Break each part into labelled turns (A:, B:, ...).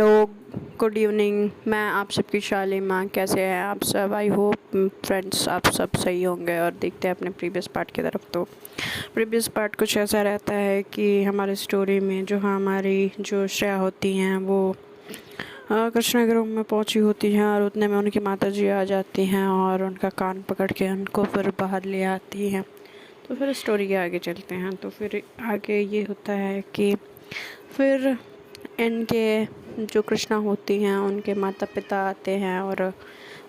A: Hello, good evening. मैं आप सबकी शालिमा। कैसे हैं आप सब? आई होप फ्रेंड्स आप सब सही होंगे। और देखते हैं अपने प्रीवियस पार्ट की तरफ। तो प्रीवियस पार्ट कुछ ऐसा रहता है कि हमारे स्टोरी में जो हमारी जो श्रेया होती हैं वो कृष्णा के रूम में पहुंची होती हैं और उतने में उनकी माता जी आ जाती हैं और उनका कान पकड़ के उनको फिर बाहर ले आती हैं। तो फिर स्टोरी के आगे चलते हैं। तो फिर आगे ये होता है कि फिर इनके जो कृष्णा होती हैं उनके माता पिता आते हैं और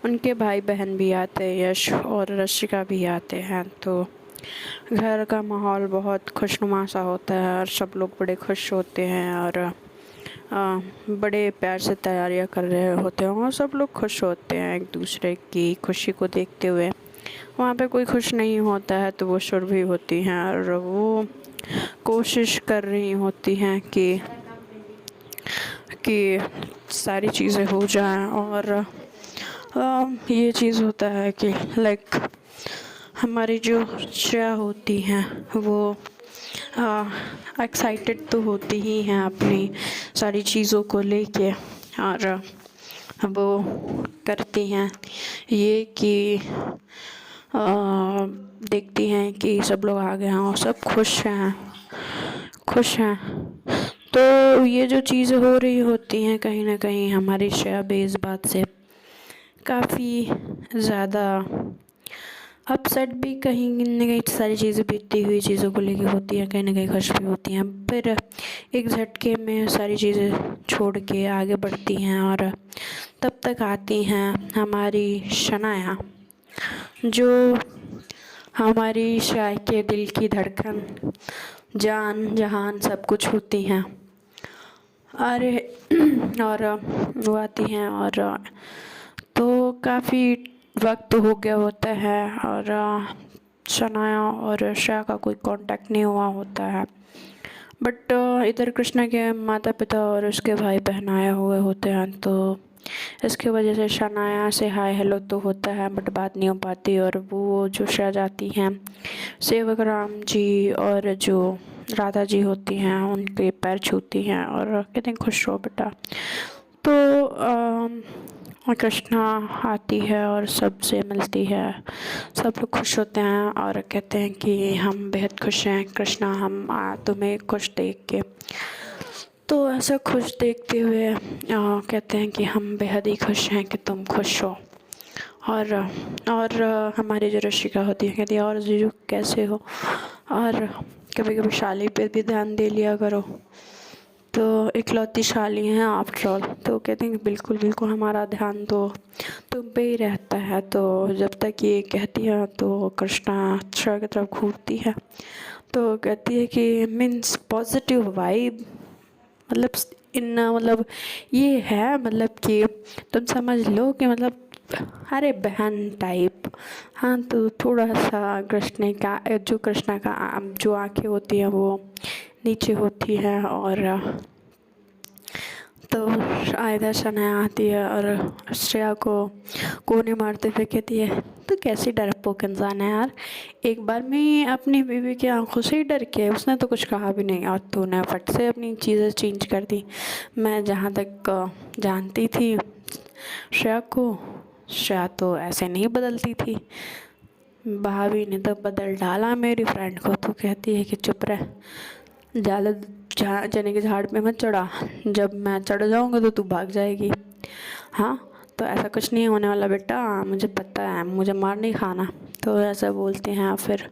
A: उनके भाई बहन भी आते हैं, यश और रशिका भी आते हैं। तो घर का माहौल बहुत खुशनुमा सा होता है और सब लोग बड़े खुश होते हैं और बड़े प्यार से तैयारियां कर रहे होते हैं और सब लोग खुश होते हैं एक दूसरे की खुशी को देखते हुए। वहाँ पे कोई खुश नहीं होता है तो वो शुरू भी होती हैं और वो कोशिश कर रही होती हैं कि सारी चीज़ें हो जाएं। और ये चीज़ होता है कि लाइक हमारी जो श्रेया होती हैं वो एक्साइटेड तो होती ही हैं अपनी सारी चीज़ों को लेके। और वो करती हैं ये कि देखती हैं कि सब लोग आ गए हैं और सब खुश हैं। तो ये जो चीज़ें हो रही होती हैं कहीं ना कहीं हमारी श्रेया भी इस बात से काफ़ी ज़्यादा अपसेट भी कहीं न कहीं सारी चीज़ें बीतती हुई चीज़ों को लेके होती हैं, कहीं ना कहीं खुश भी होती हैं। फिर एक झटके में सारी चीज़ें छोड़ के आगे बढ़ती हैं और तब तक आती हैं हमारी शनाया, जो हमारी श्रेया के दिल की धड़कन, जान जहान सब कुछ होती हैं। अरे और वो आती हैं और तो काफ़ी वक्त हो गया होता है और शनाया और श्रेया का कोई कांटेक्ट नहीं हुआ होता है। बट इधर कृष्णा के माता पिता और उसके भाई बहन आए हुए होते हैं। तो इसकी वजह से शनाया से हाय हेलो तो होता है बट बात नहीं हो पाती। और वो जो श्रेया जाती हैं सेवक राम जी और जो राधा जी होती हैं उनके पैर छूती हैं और कहते हैं खुश रहो बेटा। तो कृष्णा आती है और सबसे मिलती है, सब लोग खुश होते हैं और कहते हैं कि हम बेहद खुश हैं कृष्णा, हम तुम्हें खुश देख के। तो ऐसा खुश देखते हुए कहते हैं कि हम बेहद ही खुश हैं कि तुम खुश हो। और हमारी जो रशिका होती है कहती है और जीजू कैसे हो, और कभी कभी शाली पे भी ध्यान दे लिया करो। तो इकलौती शाली हैं आफ्टर ऑल। तो कहते हैं कि बिल्कुल बिल्कुल हमारा ध्यान तो तुम पे ही रहता है। तो जब तक ये कहती है तो कृष्णा श्रेया की तरफ घूरती है तो कहती है कि मीन्स पॉजिटिव वाइब, मतलब ये है मतलब कि तुम समझ लो कि मतलब अरे बहन टाइप। हाँ, तो थोड़ा सा कृष्णा का जो आँखें होती हैं वो नीचे होती है। और तो आयदा शनाया आती है और श्रेया को कोने मारते हुए कहती है तो कैसी डरपोक इंसान है यार, एक बार में अपनी बीवी की आंखों से ही डर के, उसने तो कुछ कहा भी नहीं और तूने फट से अपनी चीज़ें चेंज कर दी। मैं जहाँ तक जानती थी श्रेया को, श्रेया तो ऐसे नहीं बदलती थी, भाभी ने तो बदल डाला मेरी फ्रेंड को। तो कहती है कि चुप रह, ज़्यादा चने के झाड़ पे मत चढ़ा, जब मैं चढ़ जाऊँगा तो तू भाग जाएगी। हाँ, तो ऐसा कुछ नहीं होने वाला बेटा, मुझे पता है, मुझे मार नहीं खाना। तो ऐसा बोलते हैं। फिर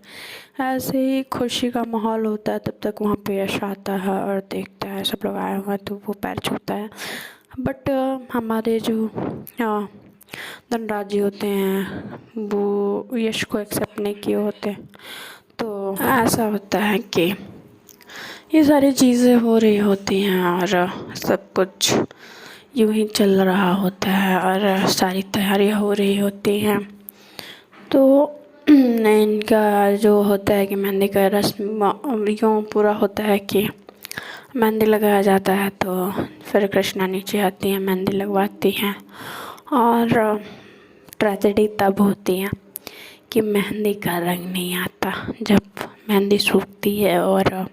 A: ऐसे ही खुशी का माहौल होता है। तब तक वहाँ पे यश आता है और देखता है सब लोग आए हुए हैं तो वो पैर छूता है। बट हमारे जो धनराज जी होते हैं वो यश को एक्सेप्ट नहीं किए होते। तो ऐसा होता है कि ये सारी चीज़ें हो रही होती हैं और सब कुछ यूं ही चल रहा होता है और सारी तैयारियां हो रही होती हैं। तो इनका जो होता है कि मेहंदी का रस्म यूँ पूरा होता है कि मेहंदी लगाया जाता है। तो फिर कृष्णा नीचे आती हैं, मेहंदी लगवाती हैं और ट्रेजेडी तब होती है कि मेहंदी का रंग नहीं आता। जब मेहंदी सूखती है और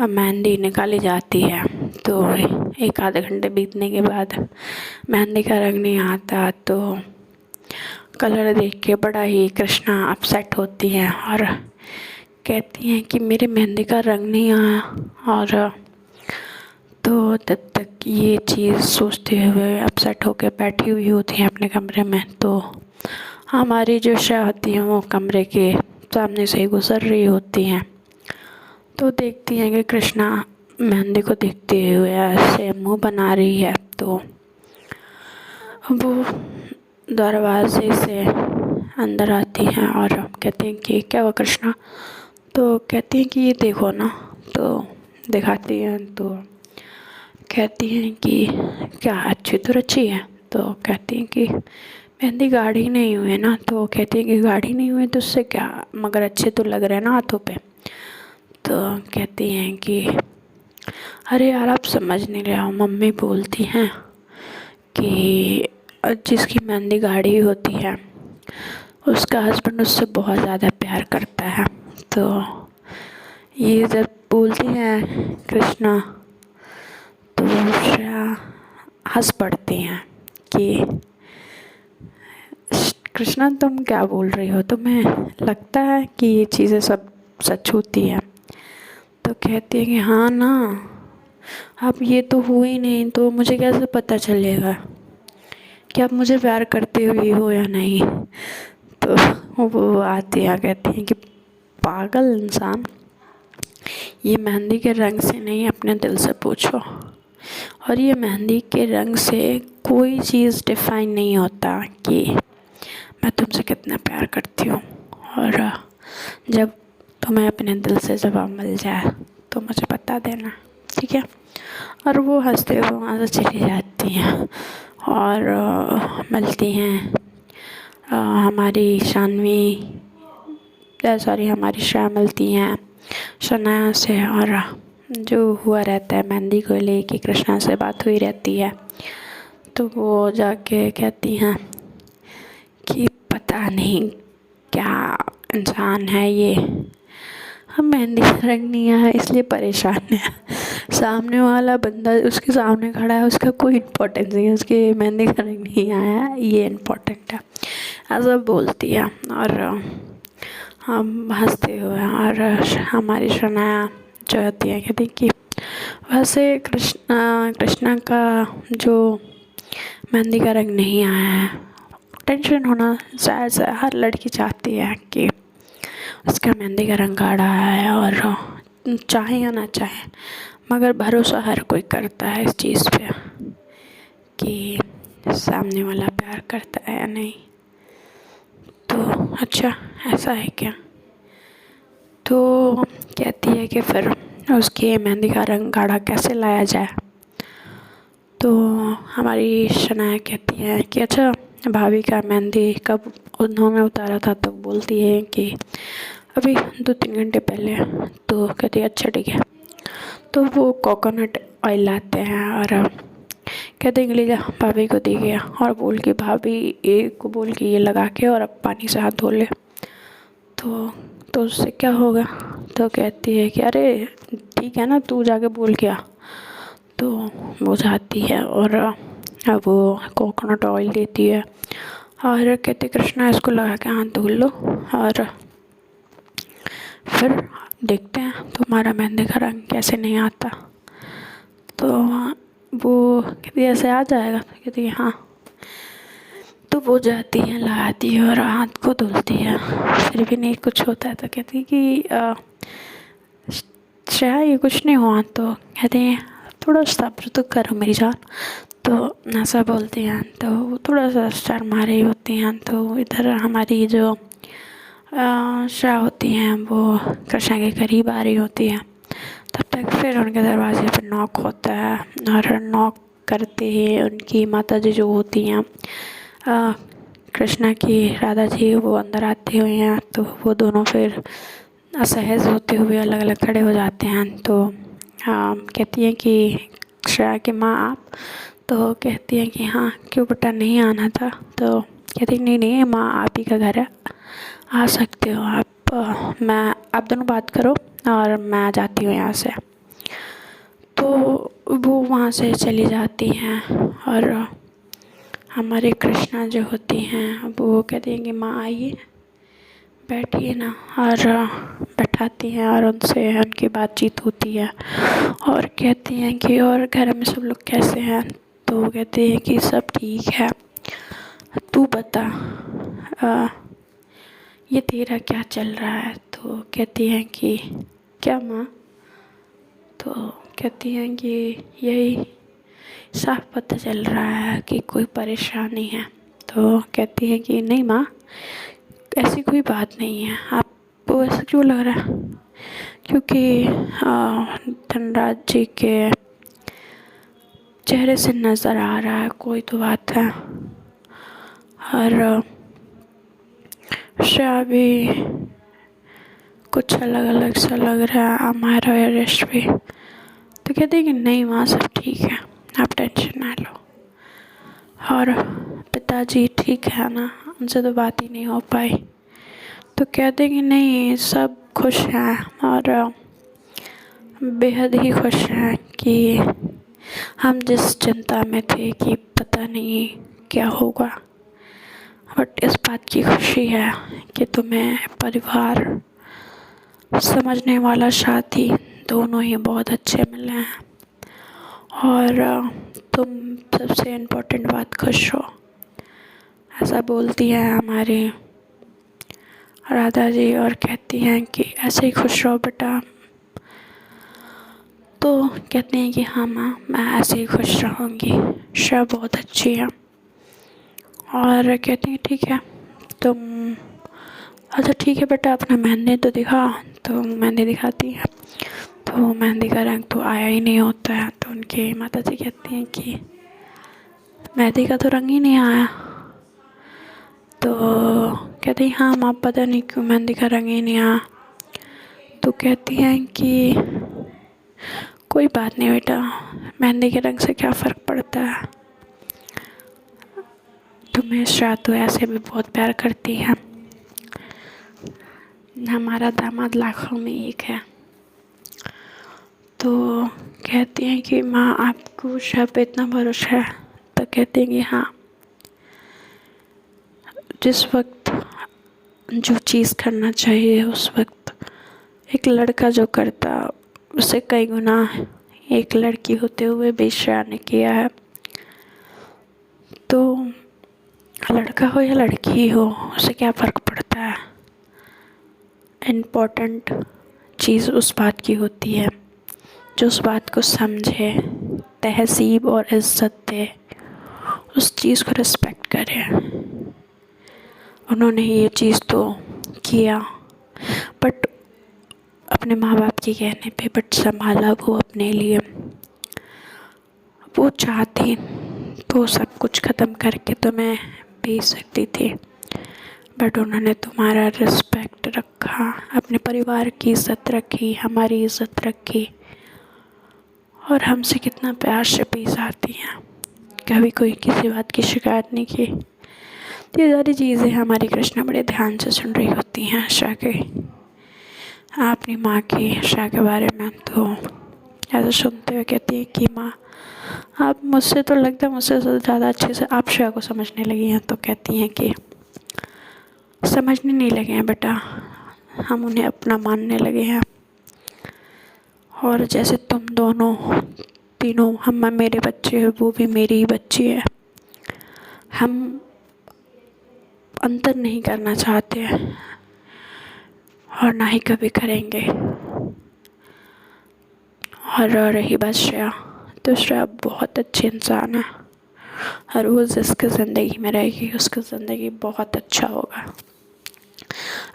A: मेहंदी निकाली जाती है तो एक आधे घंटे बीतने के बाद मेहंदी का रंग नहीं आता तो कलर देख के बड़ा ही कृष्णा अपसेट होती हैं और कहती हैं कि मेरे मेहंदी का रंग नहीं आया। और तो तब तक ये चीज़ सोचते हुए अपसेट होकर बैठी हुई होती हैं अपने कमरे में। तो हमारी जो श्रेया होती हैं वो कमरे के सामने से ही गुजर रही होती हैं, तो देखती हैं कि कृष्णा मेहंदी को देखते हुए ऐसे मुंह बना रही है। तो वो दरवाजे से अंदर आती हैं और कहती हैं कि क्या हुआ कृष्णा। तो कहती हैं कि ये देखो ना। तो दिखाती हैं तो कहती हैं कि क्या अच्छी तो अच्छी है। तो कहती हैं कि मेहंदी गाढ़ी नहीं हुई है ना। तो कहती हैं कि गाढ़ी नहीं हुई तो उससे क्या, मगर अच्छे तो लग रहे हैं ना हाथों पे। तो कहती हैं कि अरे यार आप समझ नहीं रहे हो, मम्मी बोलती हैं कि जिसकी मेहंदी गाढ़ी होती है उसका हस्बैंड उससे बहुत ज़्यादा प्यार करता है। तो ये जब बोलती हैं कृष्णा तो श्रेया हंस पड़ती हैं कि कृष्णा तुम क्या बोल रही हो, तुम्हें लगता है कि ये चीज़ें सब सच होती है। तो कहती है कि हाँ ना, अब ये तो हुई नहीं तो मुझे कैसे पता चलेगा कि आप मुझे प्यार करते हुए हो या नहीं। तो वो आती है कहती हैं कि पागल इंसान, ये मेहंदी के रंग से नहीं अपने दिल से पूछो, और ये मेहंदी के रंग से कोई चीज़ डिफाइन नहीं होता कि मैं तुमसे कितना प्यार करती हूँ। और जब तुम्हें अपने दिल से जवाब मिल जाए तो मुझे बता देना, ठीक है। और वो हंसते हुए वहाँ से चली जाती हैं और मिलती हैं हमारी हमारी श्रेया मिलती हैं शनाया से। और जो हुआ रहता है मेहंदी को लेके कृष्णा से बात हुई रहती है। तो वो जाके कहती हैं कि पता नहीं क्या इंसान है ये, हम मेहंदी का रंग नहीं आया इसलिए परेशान है। सामने वाला बंदा उसके सामने खड़ा है, उसका कोई इम्पोर्टेंस नहीं है, उसके मेहंदी का रंग नहीं आया ये इम्पोर्टेंट है, ऐसा बोलती है। और हम हंसते हुए और हमारी शनाया जो होती है कहती कि वैसे कृष्णा का जो मेहंदी का रंग नहीं आया है, टेंशन होना जायज़ है, हर लड़की चाहती है कि उसका मेहंदी का रंग गाढ़ा है। और चाहे या ना चाहे मगर भरोसा हर कोई करता है इस चीज़ पे कि सामने वाला प्यार करता है या नहीं। तो अच्छा ऐसा है क्या। तो कहती है कि फिर उसके मेहंदी का रंग गाढ़ा कैसे लाया जाए। तो हमारी शनाया कहती है कि अच्छा भाभी का मेहंदी कब उन्होंने उतारा था। तो बोलती है कि अभी 2-3 घंटे पहले। तो कहती है अच्छा ठीक है। तो वो कोकोनट ऑयल लाते हैं और कहते हैं कि ले जा भाभी को दे गया, और बोल के भाभी एक को बोल के ये लगा के और अब पानी से हाथ धो ले। तो उससे क्या होगा। तो कहती है कि अरे ठीक है ना, तू जाके बोल के आ। तो वो जाती है और अब वो कोकोनट ऑयल देती है और कहते कृष्णा इसको लगा के हाथ धो लो और फिर देखते हैं तुम्हारा मेहंदी का रंग कैसे नहीं आता। तो वो कहती ऐसे आ जाएगा। तो कहती है हाँ। तो वो जाती है लगाती है और हाथ को धुलती है, फिर भी नहीं कुछ होता है। तो कहती है कि श्रेया ये कुछ नहीं हुआ। तो कहते हैं थोड़ा सब्र तो करो मेरी जान। तो ऐसा बोलती हैं। तो वो थोड़ा सा शर्मा रही होती हैं। तो इधर हमारी जो श्रेया होती हैं वो कृष्णा के करीब आ रही होती है। तब तक फिर उनके दरवाजे पर नॉक होता है और नॉक करते ही उनकी माता जी जो होती हैं कृष्णा की राधा जी, वो अंदर आती हुई हैं। तो वो दोनों फिर असहज होते हुए अलग अलग खड़े हो जाते हैं। तो कहती हैं कि श्रेया की माँ आप। तो कहती हैं कि हाँ क्यों बेटा नहीं आना था। तो कहती नहीं नहीं माँ आप ही का घर है, आ सकते हो आप, आप दोनों बात करो और मैं आ जाती हूँ यहाँ से। तो वो वहाँ से चली जाती हैं और हमारी कृष्णा जो होती हैं वो कहती हैं कि माँ आइए बैठिए ना, और बैठाती हैं और उनसे उनकी बातचीत होती है और कहती हैं कि और घर में सब लोग कैसे हैं। तो वो कहती है कि सब ठीक है, तू बता ये तेरा क्या चल रहा है। तो कहती हैं कि क्या माँ। तो कहती हैं कि यही साफ पता चल रहा है कि कोई परेशानी है। तो कहती हैं कि नहीं माँ, ऐसी कोई बात नहीं है, आपको ऐसा क्यों लग रहा है। क्योंकि धनराज जी के चेहरे से नज़र आ रहा है कोई तो बात है। और श्रेया भी कुछ अलग अलग सा लग रहा है, हमारा यश भी। तो कहते हैं कि नहीं माँ सब ठीक है, आप टेंशन ना लो। और पिताजी ठीक है ना, उनसे तो बात ही नहीं हो पाई। तो कहते हैं कि नहीं सब खुश हैं और बेहद ही खुश हैं कि हम जिस चिंता में थे कि पता नहीं क्या होगा, बट इस बात की खुशी है कि तुम्हें परिवार, समझने वाला साथी दोनों ही बहुत अच्छे मिले हैं और तुम सबसे इम्पोर्टेंट बात खुश हो, ऐसा बोलती है हमारी राधा जी। और कहती हैं कि ऐसे ही खुश रहो बेटा। तो कहते हैं कि हाँ माँ मैं ऐसे ही खुश रहूँगी, श्रेया बहुत अच्छी है। और कहती हैं ठीक है तुम, अच्छा ठीक है बेटा अपना मेहंदी तो दिखा। तो मेहंदी दिखाती है तो मेहंदी का रंग तो आया ही नहीं होता है। तो उनकी माता जी कहती हैं कि मेहंदी का तो रंग ही नहीं आया। तो कहती हैं हाँ माँ पता नहीं क्यों मेहंदी का रंग ही नहीं आया। तो कहती हैं कि कोई बात नहीं बेटा, मेहंदी के रंग से क्या फ़र्क पड़ता है, तुम्हें श्रेया तो ऐसे भी बहुत प्यार करती है, हमारा दामाद लाखों में एक है। तो कहती हैं कि माँ आपको श्रेया पे इतना भरोसा है। तो कहती हैं कि हाँ, जिस वक्त जो चीज़ करना चाहिए उस वक्त एक लड़का जो करता उससे कई गुना एक लड़की होते हुए भी श्रेया ने किया है। तो लड़का हो या लड़की हो उससे क्या फ़र्क पड़ता है, इम्पोर्टेंट चीज़ उस बात की होती है जो उस बात को समझे, तहज़ीब और इज़्ज़त दे, उस चीज़ को रिस्पेक्ट करे। उन्होंने ये चीज़ तो किया बट अपने माँ बाप के कहने पे, बट संभाला वो अपने लिए। वो चाहती तो सब कुछ ख़त्म करके तुम्हें भेज सकती थी, बट उन्होंने तुम्हारा रिस्पेक्ट रखा, अपने परिवार की इज़्ज़त रखी, हमारी इज़्ज़त रखी और हमसे कितना प्यार से पेश आती हैं, कभी कोई किसी बात की शिकायत नहीं की। तो ये सारी चीज़ें हमारी कृष्णा बड़े ध्यान से सुन रही होती हैं श्रेया के, अपनी माँ की श्रेया के बारे में। तो ऐसा सुनते हुए कहती है कि माँ आप मुझसे तो लगता है मुझसे ज़्यादा अच्छे से आप श्रेया को समझने लगी हैं। तो कहती हैं कि समझने नहीं लगे हैं बेटा, हम उन्हें अपना मानने लगे हैं। और जैसे तुम दोनों तीनों, हम मेरे बच्चे हैं, वो भी मेरी ही बच्ची है, हम अंतर नहीं करना चाहते और ना ही कभी करेंगे। और रही बात श्रेया, तो श्रेया बहुत अच्छी इंसान है और वो जिसकी ज़िंदगी में रहेगी उसकी ज़िंदगी बहुत अच्छा होगा,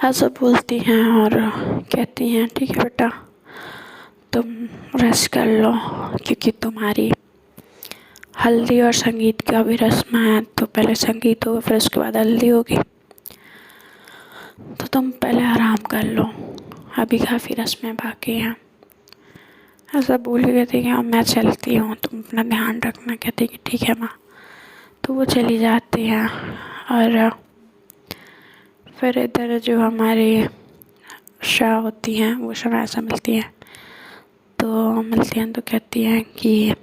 A: ऐसा बोलती हैं। और कहती हैं ठीक है बेटा तुम रेस्ट कर लो, क्योंकि तुम्हारी हल्दी और संगीत का भी रस्म है, तो पहले संगीत होगा फिर उसके बाद हल्दी होगी, तो तुम पहले आराम कर लो, अभी काफ़ी रस्में बाकी हैं। ऐसा बोल के कहती कि मैं चलती हूँ, तुम अपना ध्यान रखना। कहती कि ठीक है माँ। तो वो चली जाती है और फिर इधर जो हमारी श्रेया होती हैं वो शनाया से मिलती हैं। तो मिलती हैं तो कहती हैं कि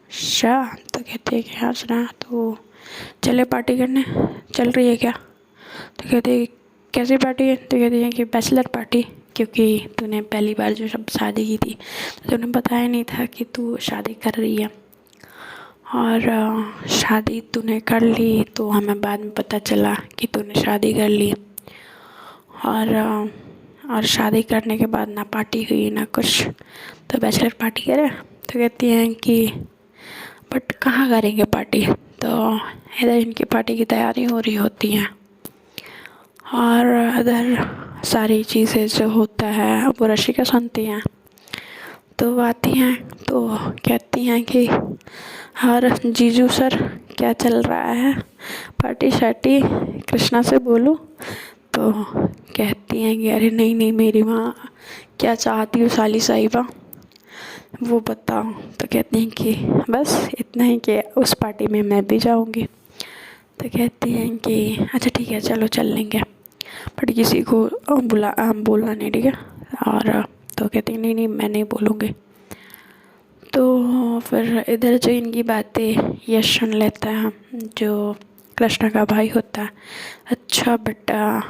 A: शाह, तो कहती है कि हाँ सुना, तो चले पार्टी करने, चल रही है क्या? तो कहती है कैसी पार्टी है? तो कहती है कि बैचलर पार्टी, क्योंकि तूने पहली बार जो सब शादी की थी तो तूने बताया नहीं था कि तू शादी कर रही है, और शादी तूने कर ली तो हमें बाद में पता चला कि तूने शादी कर ली, और शादी करने के बाद ना पार्टी हुई ना कुछ, तो बैचलर पार्टी करें? तो कहती हैं कि बट कहाँ करेंगे पार्टी? तो इधर इनकी पार्टी की तैयारी हो रही होती है, और इधर सारी चीज़ें जो होता है वो रशिका सुनती हैं। तो वो आती हैं तो कहती हैं कि और जीजू सर क्या चल रहा है, पार्टी शार्टी कृष्णा से बोलूं? तो कहती हैं कि अरे नहीं नहीं, मेरी माँ क्या चाहती हो साली साहिबा वो बताओ। तो कहती हैं कि बस इतना ही कि उस पार्टी में मैं भी जाऊंगी। तो कहती हैं कि अच्छा ठीक है चलो चल लेंगे, बट किसी को बोलना नहीं, ठीक है? और तो कहती हैं नहीं नहीं मैं नहीं बोलूँगी। तो फिर इधर जो इनकी बातें यश सुन लेता है, जो कृष्णा का भाई होता है। अच्छा बेटा,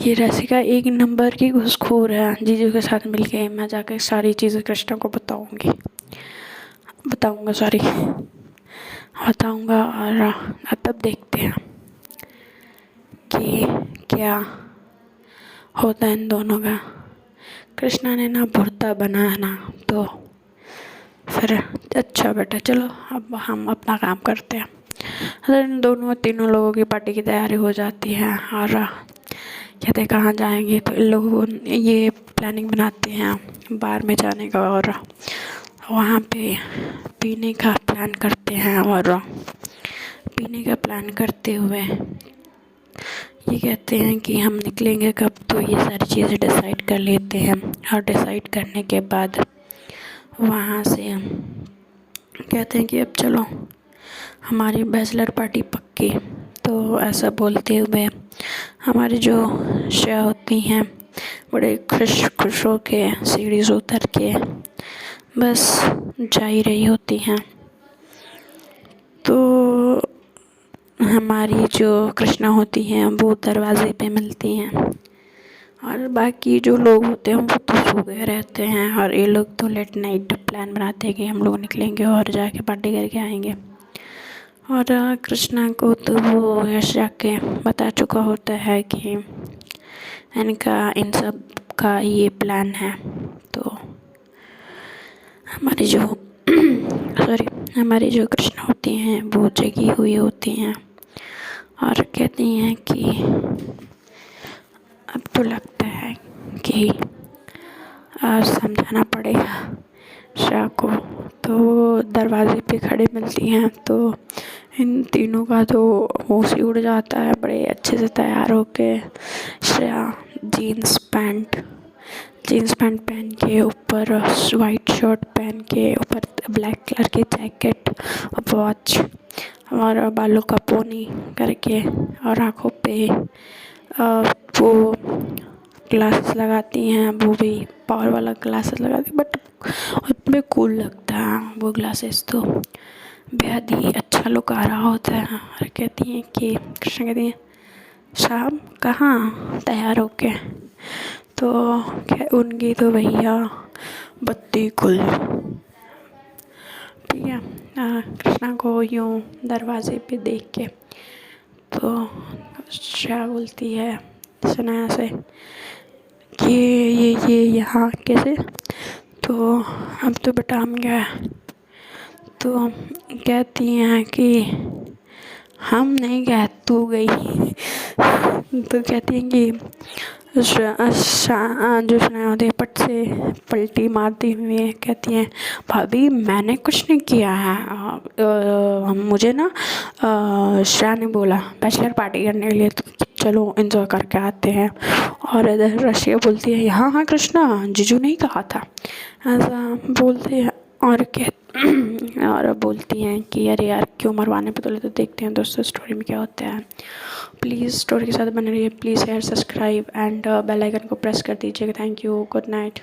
A: ये रसिका एक नंबर की घूसखोर है, जीजू के साथ मिलके मैं जाकर सारी चीज़ें कृष्णा को बताऊंगा और तब देखते हैं कि क्या होता है इन दोनों का। कृष्णा ने ना भुर्ता बनाया ना, तो फिर अच्छा बेटा चलो अब हम अपना काम करते हैं। अगर इन तीनों लोगों की पार्टी की तैयारी हो जाती है और कहते कहाँ जाएंगे, तो इन लोगों ये प्लानिंग बनाते हैं बार में जाने का, और वहाँ पे पीने का प्लान करते हैं। और पीने का प्लान करते हुए ये कहते हैं कि हम निकलेंगे कब, तो ये सारी चीज़ें डिसाइड कर लेते हैं। और डिसाइड करने के बाद वहाँ से कहते हैं कि अब चलो हमारी बैचलर पार्टी पक्की। तो ऐसा बोलते हुए हमारी जो श्रेया होती हैं बड़े खुश हो के सीढ़ी से उतर के बस जा ही रही होती हैं। तो हमारी जो कृष्णा होती हैं वो दरवाजे पे मिलती हैं, और बाकी जो लोग होते हैं वो तो सो गए रहते हैं, और ये लोग तो लेट नाइट प्लान बनाते हैं कि हम लोग निकलेंगे और जाके पार्टी करके आएंगे। और कृष्णा को तो वो यश जाके बता चुका होता है कि इनका इन सब का ये प्लान है। तो हमारी जो कृष्णा होती हैं वो जगी हुई होती हैं और कहती हैं कि अब तो लगता है कि समझाना पड़ेगा शाह को। तो वो दरवाजे पे खड़े मिलती हैं तो इन तीनों का तो होश ही उड़ जाता है। बड़े अच्छे से तैयार होके श्रेया जीन्स पैंट पहन के, ऊपर वाइट शर्ट पहन के, ऊपर ब्लैक कलर की जैकेट और वॉच, और बालों का पोनी करके, और आँखों पे वो ग्लासेस लगाती हैं, वो भी पावर वाला ग्लासेस लगाती, बट उसमें कूल लगता है वो ग्लासेस, तो बेहद ही अच्छा लुक आ रहा होता है। और कहती हैं कि कृष्णा कहती हैं शाम कहाँ तैयार होके, तो उनकी तो भैया बत्ती गुल, ठीक है। कृष्णा को यूँ दरवाजे पे देख के तो श्रेया बोलती है सनाया से कि ये यहाँ कैसे, तो अब तो बेटा हम गए। तो कहती हैं कि हम नहीं गए, तू गई। तो कहती हैं कि जो सुनाया होती है पट से पलटी मारती हुई कहती हैं भाभी मैंने कुछ नहीं किया है, मुझे ना श्रेया ने बोला बैचलर पार्टी करने के लिए, तो चलो एंजॉय करके आते हैं। और इधर रशिया बोलती है हाँ हाँ कृष्णा जीजू नहीं कहा था, ऐसा बोलते हैं। और कह और बोलती हैं कि अरे यार क्यों मरवाने पे तुले। तो देखते हैं दोस्तों स्टोरी में क्या होता है। प्लीज़ स्टोरी के साथ बने रहिए। Please share, subscribe and bell icon को प्रेस कर दीजिएगा। Thank you, good night.